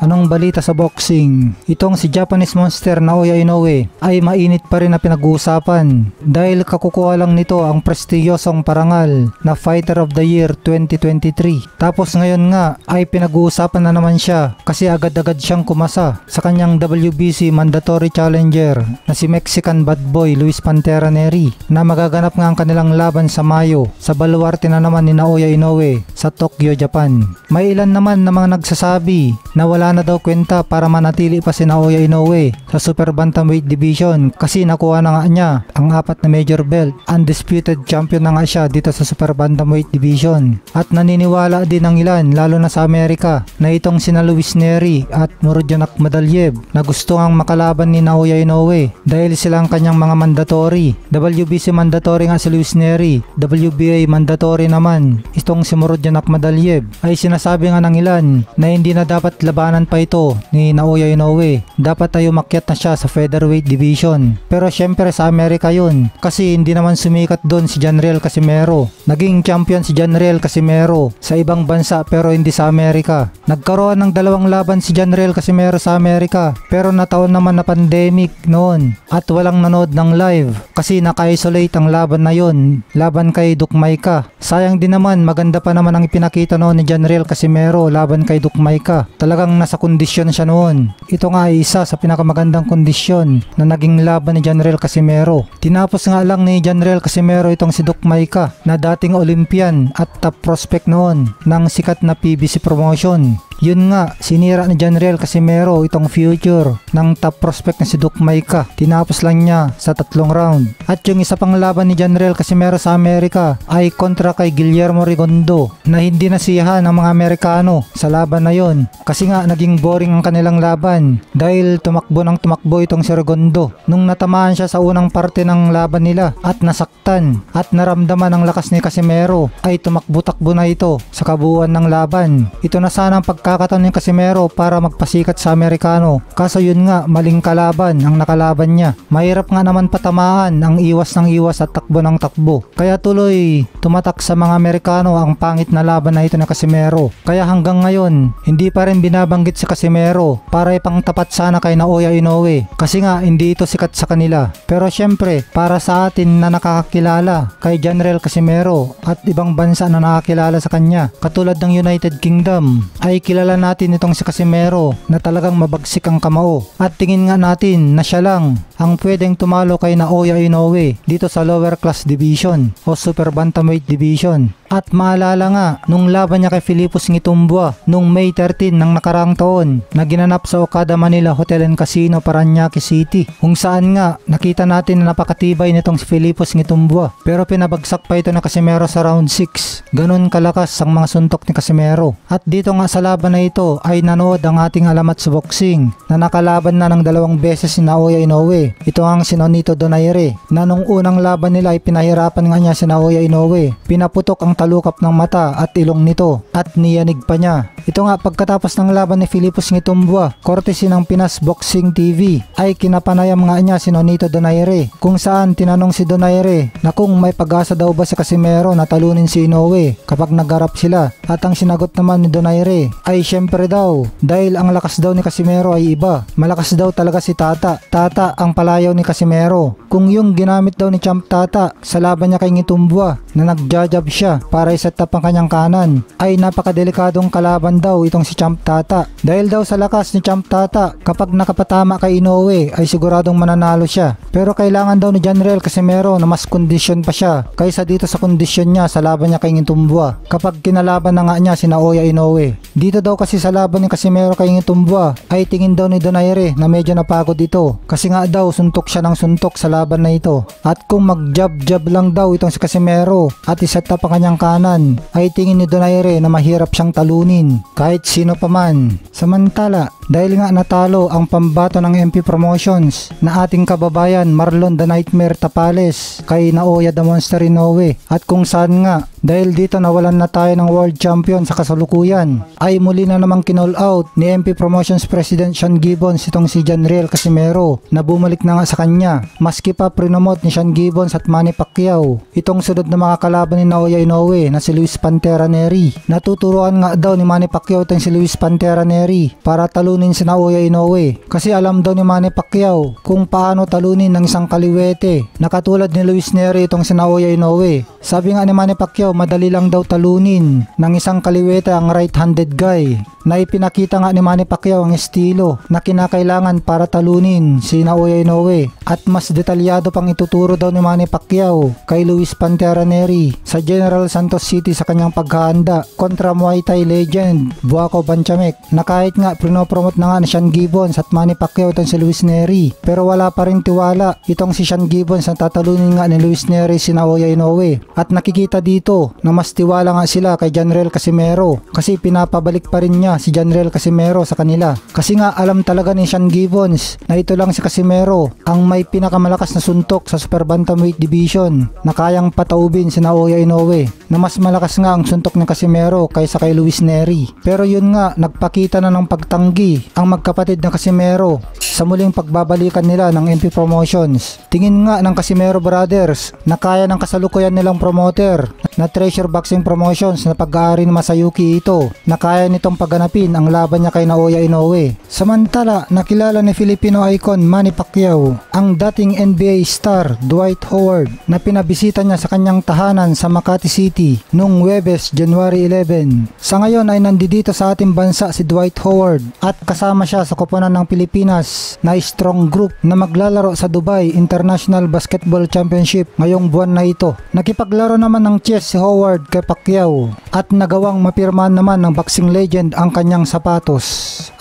Anong balita sa boxing? Itong si Japanese Monster Naoya Inoue ay mainit pa rin na pinag-uusapan dahil kakukuha lang nito ang prestiyosong parangal na Fighter of the Year 2023. Tapos ngayon nga ay pinag-uusapan na naman siya kasi agad-agad siyang kumasa sa kanyang WBC Mandatory Challenger na si Mexican Bad Boy Luis Pantera Nery na magaganap nga ang kanilang laban sa Mayo sa baluarte na naman ni Naoya Inoue sa Tokyo, Japan. May ilan naman na mga nagsasabi na wala na daw kwenta para manatili pa si Naoya Inoue sa Super Bantamweight Division kasi nakuha na nga niya ang 4 na major belt. Undisputed champion na nga siya dito sa Super Bantamweight Division. At naniniwala din ng ilan lalo na sa Amerika na itong sina Luis Nery at Murodjanak Madalyev na gusto ngang makalaban ni Naoya Inoue dahil silang kanyang mga mandatory. WBC mandatory nga si Luis Nery, WBA mandatory naman itong si Murodjanak Madalyev. Ay sinasabi nga ng ilan na hindi na dapat labanan pa ito ni Naoya Inoue. Dapat ay umakyat na siya sa featherweight division. Pero syempre sa Amerika yun kasi hindi naman sumikat doon si Janriel Casimero. Naging champion si Janriel Casimero sa ibang bansa pero hindi sa Amerika. Nagkaroon ng 2 laban si Janriel Casimero sa Amerika pero nataon naman na pandemic noon at walang nanood ng live kasi naka-isolate ang laban na yun, laban kay Dukmaika. Sayang din naman, maganda pa naman ang ipinakita noon ni Janriel Casimero laban kay Dukmaika. Talagang nasa kondisyon siya noon. Ito nga ay isa sa pinakamagandang kondisyon na naging laban ni Janriel Casimero. Tinapos nga lang ni Janriel Casimero itong si Dukmaika na dating Olympian at top prospect noon ng sikat na PBC promotion. Yun nga, sinira ni Janriel Casimero itong future ng top prospect na si Dukmaika. Tinapos lang niya sa 3 round. At yung isa pang laban ni Janriel Casimero sa Amerika ay kontra kay Guillermo Rigondo na hindi nasiyahan ng mga Amerikano sa laban na yon. Kasi nga naging boring ang kanilang laban dahil tumakbo ng tumakbo itong si Rigondo. Nung natamaan siya sa unang parte ng laban nila at nasaktan at naramdaman ang lakas ni Casimero ay tumakbo-takbo na ito sa kabuuan ng laban. Ito na sana ang pagkakataon ni Casimero para magpasikat sa Amerikano. Kaso yun nga, maling kalaban ang nakalaban niya. Mahirap nga naman patamaan ang iwas ng iwas at takbo ng takbo. Kaya tuloy tumatak sa mga Amerikano ang pangit na laban na ito ni Casimero. Kaya hanggang ngayon, hindi pa rin binabanggit si Casimero para ipang tapat sana kay Naoya Inoue. Kasi nga hindi ito sikat sa kanila. Pero syempre, para sa atin na nakakakilala kay Janriel Casimero at ibang bansa na nakakilala sa kanya, katulad ng United Kingdom, ay kilala natin itong si Casimero na talagang mabagsik ang kamao. At tingin nga natin na siya lang ang pwedeng tumalo kay Naoya Inoue dito sa lower class division o Super Bantamweight Division. At maalala nga, nung laban niya kay Philippus Ngitumbua nung May 13 ng nakaraang taon na ginanap sa Okada Manila Hotel and Casino, Parañaque City, kung saan nga nakita natin na napakatibay nitong si Philippus Ngitumbua pero pinabagsak pa ito na Casimero sa round 6. Ganon kalakas ang mga suntok ni Casimero. At dito nga sa laban na ito ay nanood ang ating alamat sa boxing na nakalaban na ng 2 beses si Naoya Inoue. Ito ang si Nonito Donaire na nung unang laban nila ay pinahirapan nga niya si Naoya Inoue. Pinaputok ang talukap ng mata at ilong nito at niyanig pa niya. Ito nga, pagkatapos ng laban ni Philippus Ngitumbua, courtesy ng Pinas Boxing TV, ay kinapanayam nga niya si Nonito Donaire kung saan tinanong si Donaire na kung may pag-asa daw ba si Casimero na talunin si Inoue kapag nagharap sila. At ang sinagot naman ni Donaire ay syempre daw dahil ang lakas daw ni Casimero ay iba. Malakas daw talaga si Tata. Tata ang palayaw ni Casimero. Kung yung ginamit daw ni Champ Tata sa laban niya kay Ngitumbua na nagjajab siya para i-set up ang kanyang kanan ay napakadelikadong kalaban daw itong si Champ Tata. Dahil daw sa lakas ni Champ Tata, kapag nakapatama kay Inoue ay siguradong mananalo siya. Pero kailangan daw ni Janriel Casimero na mas kondisyon pa siya kaysa dito sa kondisyon niya sa laban niya kay Ngitumbua kapag kinalaban na nga niya si Naoya Inoue. Dito daw kasi sa laban ni Casimero kay Ngitumbua ay tingin daw ni Donaire na medyo napagod ito kasi nga daw suntok siya ng suntok sa laban na ito. At kung mag-jab-jab lang daw itong si Casimero at iset up ang kanyang kanan ay tingin ni Donaire na mahirap siyang talunin kahit sino pa man. Samantala, dahil nga natalo ang pambato ng MP Promotions na ating kababayan Marlon the Nightmare Tapales kay Naoya the Monster Inoue, at kung saan nga dahil dito nawalan na tayo ng world champion sa kasalukuyan, ay muli na namang kinall out ni MP Promotions President Sean Gibbons itong si Janriel Casimero na bumalik na nga sa kanya maski pa prinomote ni Sean Gibbons at Manny Pacquiao itong sunod na mga kalaban ni Naoya Inoue na si Luis Pantera Nery. Natuturuan nga daw ni Manny Pacquiao itong si Luis Pantera Nery para talunin talunin si Naoya Inoue kasi alam daw ni Manny Pacquiao kung paano talunin ng isang kaliwete na katulad ni Luis Nery itong si Naoya Inoue. Sabi nga ni Manny Pacquiao, madali lang daw talunin ng isang kaliwete ang right-handed guy, na ipinakita nga ni Manny Pacquiao ang estilo na kinakailangan para talunin si Naoya Inoue, at mas detalyado pang ituturo daw ni Manny Pacquiao kay Luis Pantera Nery sa General Santos City sa kanyang paghahanda kontra Muay Thai legend Buakaw Banchamek, na kahit nga pinopromote na nga ni Sean Gibbons at Manny Pacquiao itong si Luis Nery, pero wala pa rin tiwala itong si Sean Gibbons na tatalunin nga ni Luis Nery si Naoya Inoue. At nakikita dito na mas tiwala nga sila kay Janriel Casimero kasi pinapabalik pa rin niya si Janriel Casimero sa kanila, kasi nga alam talaga ni Sean Gibbons na ito lang si Casimero ang may pinakamalakas na suntok sa super bantamweight division na kayang pataubin si Naoya Inoue, na mas malakas nga ang suntok ni Casimero kaysa kay Luis Nery. Pero yun nga, nagpakita na ng pagtanggi ang magkapatid na Casimero sa muling pagbabalikan nila ng MP Promotions. Tingin nga ng Casimero Brothers na kaya ng kasalukuyan nilang promoter na Treasure Boxing Promotions na pag-aari ni Masayuki Ito na kaya nitong pagganapin ang laban niya kay Naoya Inoue. Samantala, nakilala ni Filipino icon Manny Pacquiao ang dating NBA star Dwight Howard na pinabisita niya sa kanyang tahanan sa Makati City noong Huwebes, January 11. Sa ngayon ay nandito sa ating bansa si Dwight Howard at kasama siya sa koponan ng Pilipinas na strong group na maglalaro sa Dubai International Basketball Championship ngayong buwan na ito. Nakipaglaro naman ng chess si Howard kay Pacquiao at nagawang mapirmahan naman ng boxing legend ang kanyang sapatos.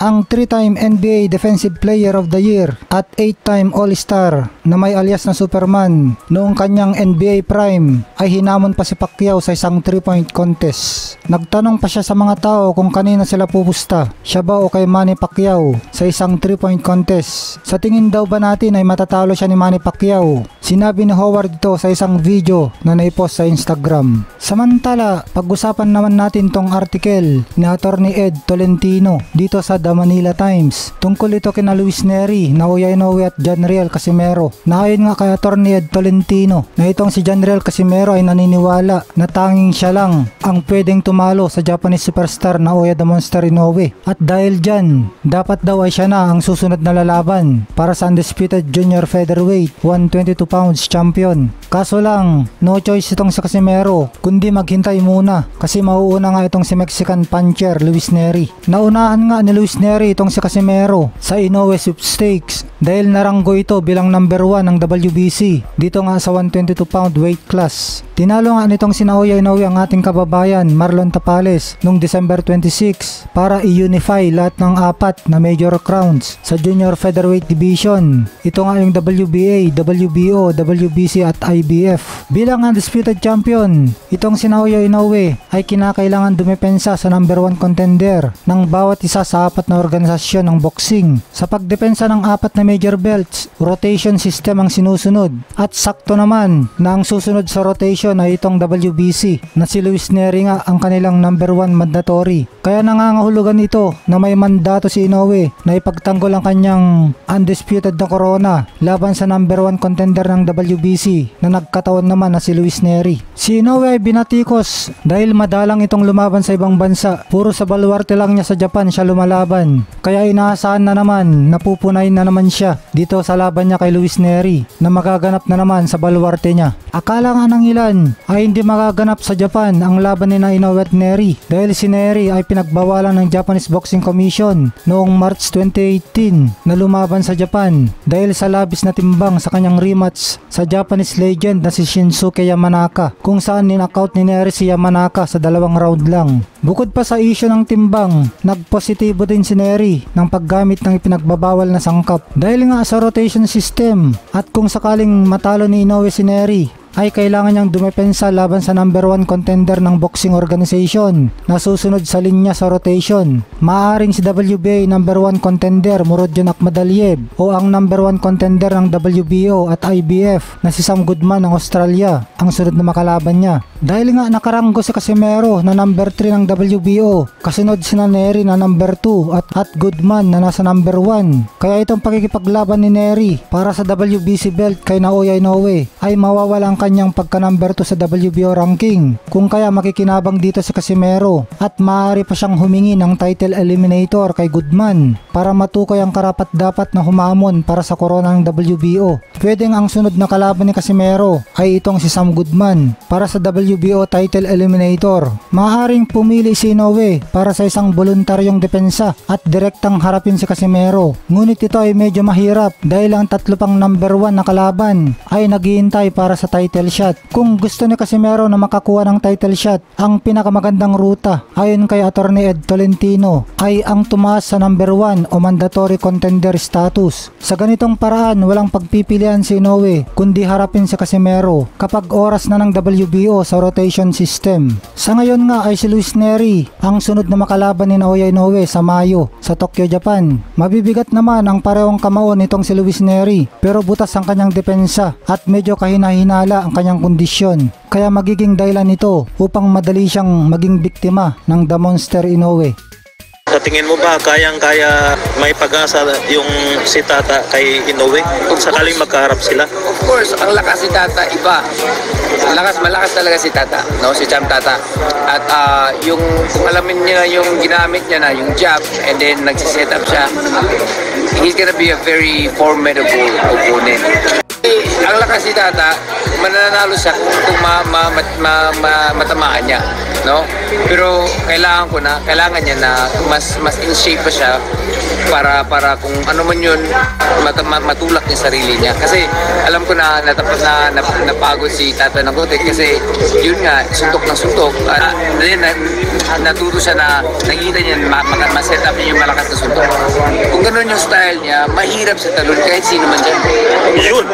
Ang 3-time NBA Defensive Player of the Year at 8-time All-Star na may alias na Superman noong kanyang NBA prime ay hinamon pa si Pacquiao sa isang 3-point contest. Nagtanong pa siya sa mga tao kung kanina sila pupusta, siya ba o kay Manny Pacquiao sa isang 3-point contest. Sa tingin daw ba natin ay matatalo siya ni Manny Pacquiao? Sinabi ni Howard ito sa isang video na naipost sa Instagram. Samantala, pag-usapan naman natin tong article ni Attorney Ed Tolentino dito sa The Manila Times. Tungkol ito kina Luis Nery, Naoya Inoue at Janriel Casimero. Naayon nga kay Attorney Ed Tolentino na itong si Janriel Casimero ay naniniwala na tanging siya lang ang pwedeng tumalo sa Japanese superstar Naoya the Monster Inoue. At dahil dyan, dapat daw ay siya na ang susunod na lalaban para sa undisputed junior featherweight 122 pounds champion. Kaso lang, no choice itong si Casimero kundi maghintay muna kasi mauuna nga itong si Mexican puncher Luis Nery. Naunahan nga ni Luis Nery itong si Casimero sa Inoue sweepstakes dahil naranggo ito bilang number 1 ng WBC dito nga sa 122 pound weight class. Tinalo nga nitong si Naoya Inoue ang ating kababayan Marlon Tapales noong December 26 para i-unify lahat ng 4 na major crowns sa junior featherweight division. Ito nga yung WBA, WBO, WBC at IBF. Bilang undisputed champion, itong si Naoya Inoue ay kinakailangan dumepensa sa number 1 contender ng bawat isa sa 4 na organisasyon ng boxing. Sa pagdepensa ng 4 na major belts, rotation system ang sinusunod at sakto naman na ang susunod sa rotation ay itong WBC na si Luis Nery nga ang kanilang number 1 mandatory. Kaya nangangahulugan ito na may mandato si Inoue na ipagtanggol ang kanyang undisputed na corona laban sa number 1 contender ng WBC na nagkataon naman na si Luis Nery. Si Inoue ay binatikos dahil madalang itong lumaban sa ibang bansa. Puro sa baluarte lang niya sa Japan siya lumalaban. Kaya inaasahan na naman na pupunayin na naman siya dito sa laban niya kay Luis Nery na magaganap na naman sa baluarte niya. Akala nga ng ilan ay hindi magaganap sa Japan ang laban ni Inoue at Nery dahil si Nery ay pinagbawalan ng Japanese Boxing Commission noong March 2018 na lumaban sa Japan dahil sa labis na timbang sa kanyang rematch sa Japanese legend na si Shinsuke Yamanaka kung saan ninakaut ni Nery si Yamanaka sa 2 round lang. Bukod pa sa issue ng timbang, nagpositibo din si Nery ng paggamit ng ipinagbabawal na sangkap dahil nga sa rotation system at kung sakaling matalo ni Inoue si Nery ay kailangan niyang dumepensa laban sa number 1 contender ng boxing organization na susunod sa linya sa rotation. Maaring si WBA number 1 contender Murodjon Akhmadaliev o ang number 1 contender ng WBO at IBF na si Sam Goodman ng Australia ang sunod na makalaban niya. Dahil nga nakaranggo si Casimero na number 3 ng WBO, kasunod si Neri na number 2 at Goodman na nasa number 1. Kaya itong pakikipaglaban ni Neri para sa WBC belt kay Naoya Inoue ay mawawala ang kanyang pagka number 2 sa WBO ranking. Kung kaya makikinabang dito si Casimero at maaari pa siyang humingi ng title eliminator kay Goodman para matukoy ang karapat-dapat na humamon para sa corona ng WBO. Pwedeng ang sunod na kalaban ni Casimero ay itong si Sam Goodman para sa WBO title eliminator. Maaaring pumili si Inoue para sa isang voluntaryong depensa at direktang harapin si Casimero. Ngunit ito ay medyo mahirap dahil ang tatlo pang number 1 na kalaban ay naghihintay para sa title shot. Kung gusto ni Casimero na makakuha ng title shot, ang pinakamagandang ruta ayon kay Attorney Ed Tolentino ay ang tumaas sa number 1 o mandatory contender status. Sa ganitong paraan, walang pagpipilian si Inoue kundi harapin si Casimero kapag oras na ng WBO sa rotation system. Sa ngayon nga ay si Luis Neri ang sunod na makalaban ni Naoya Inoue sa Mayo sa Tokyo, Japan. Mabibigat naman ang parehong kamao nitong si Luis Neri pero butas ang kanyang depensa at medyo kahina-hinala ang kanyang kondisyon. Kaya magiging dahilan ito upang madali siyang maging biktima ng The Monster Inoue. Sa tingin mo ba kayang-kaya may pag-asa yung si Tata kay Inoue kung sakaling magkaharap sila? Of course, ang lakas si Tata iba. Malakas talaga si Tata, no? Si Champ Tata. At yung kung alamin niya yung ginamit niya na yung jab and then nagsi-set up siya, he's gonna be a very formidable opponent. Ang lakas si Tata, mananalo siya kung matamaan niya, no? Pero kailangan niya na mas in shape pa siya para kung ano man yun matulak niya sarili niya. Kasi alam ko na napagod si Tata ng konti kasi yun nga suntok ng suntok at natuto siya na nakikita niya ma-set up niya yung malakas na suntok. Kung gano'n yung style niya, mahirap sa talon kahit sino man dyan. Yun!